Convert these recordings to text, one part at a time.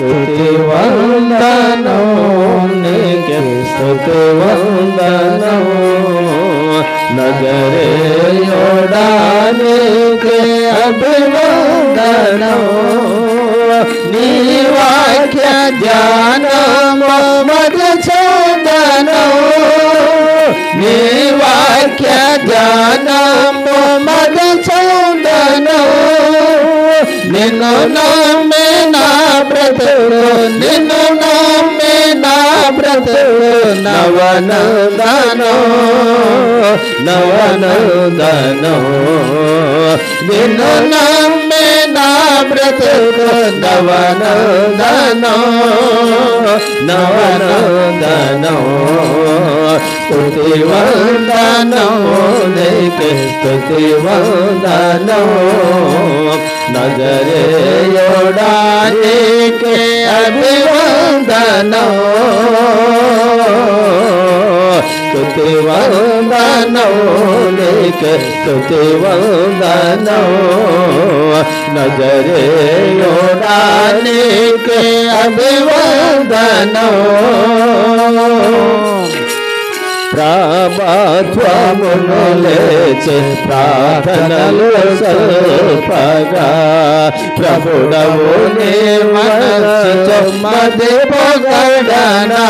స్తుతి వందనం నీకే స్తుతి వందనం నజరేయుడా నీకే అభివందనం నీ వాక్య ధ్యానము మధుసూదనం నీ వాక్య ధ్యానము మధుసూదనం నిన్ను నమ్మి నా బ్రతుకు నిన్ను నమ్మి నా బ్రతుకు నవనందనం నవనందనం నిన్ను నమ్మి నా బ్రతుకు నవనందనం నవనందనం స్తుతి వందనం నీకే స్తుతి వందనం నజరేయుడా నీకే అభివందనం స్తుతి వందనం నీకే స్తుతి వందనం నజరేయుడా నీకే అభివందనం ప్రభాత్వమును లేచే ప్రార్థనలు సల్పగా ప్రభుడవు నీ మనసు మది పొగడనా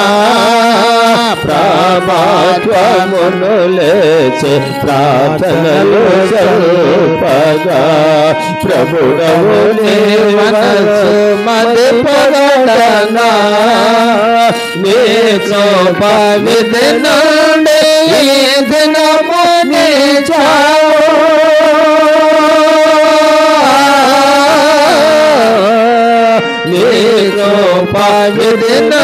ప్రభాత్వమును లేచే ప్రార్థనలు సల్పగా ప్రభుడవు నీ మనసు మది పొగడనా నీ కృప విధిను దినము నీ చావు నీ కృప విధిను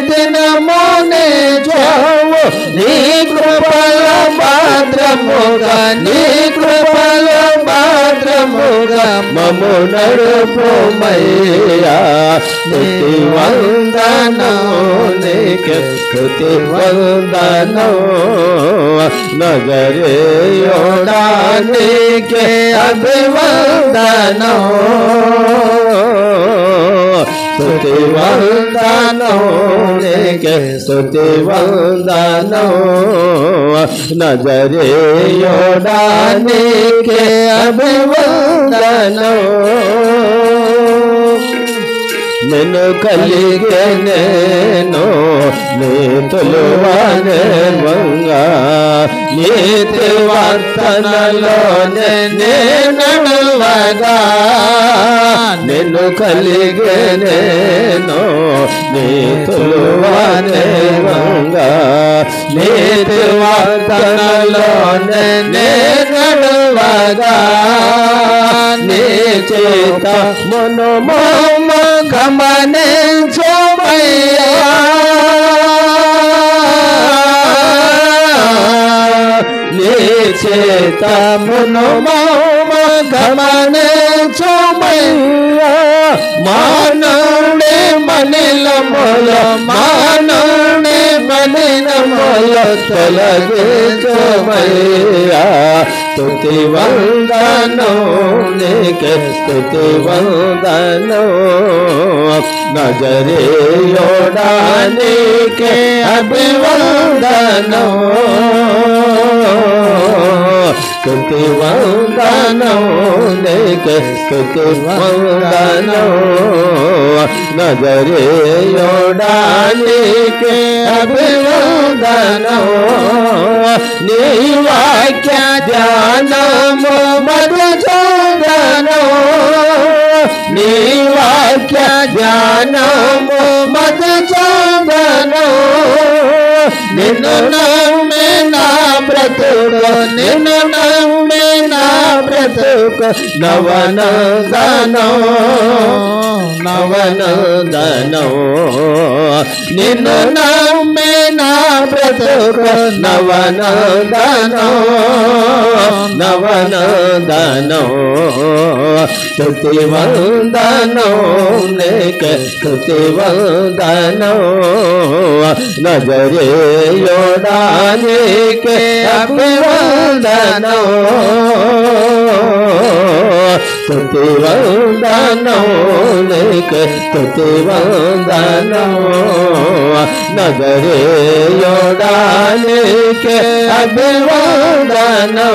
దినము నీ చావు నీ కృపల భద్రముగా నీ కృపల భద్రముగా మము నడుపుమయ్యా స్తుతి వందనం నీకే స్తుతి వందనం నజరేయుడా నీకే అభివందనం స్తుతి వందనం నీకే స్తుతి వందనం నజరేయుడా నీకే అభివందనం నిన్ను కలిగే నేను నీతులువానే వంగా నీతి వర్తనలో నడువగా నిన్ను కలిగే నేను నీతులువానే వంగా నీతి వర్తనలో నడువగా నీ చేత మను మమ గమనించుమయ్యా నీ చేత మను మమ గమనించుమయ్యా మానవుని మలినముల మానవుని మలినముల తొలగించుమయ్యా స్తుతి వందనం నీకే స్తుతి వందనం నజరేయుడా నీకే అభివందనం స్తుతి వందనం నీకే స్తుతి వందనం నజరేయుడా నీకే అభివందనం నీ వాక్య ధ్యానము మధుసూదనం నీ వాక్య ధ్యానము మధుసూదనం నిన్ను నమ్మి నా బ్రతుకు నిన్ను నమ్మి నా బ్రతుకు నవనందనం నవనందనం నిన్ను నమ్మి నా బ్రతుకు నవనందనో నవనందనో స్తుతి వందనో నీకే స్తుతి వందనో నజరేయుడా నీకే అభివందనో స్తుతి వందనో నీకే స్తుతి వందనో నజరేయుడా నీకే అభివందనో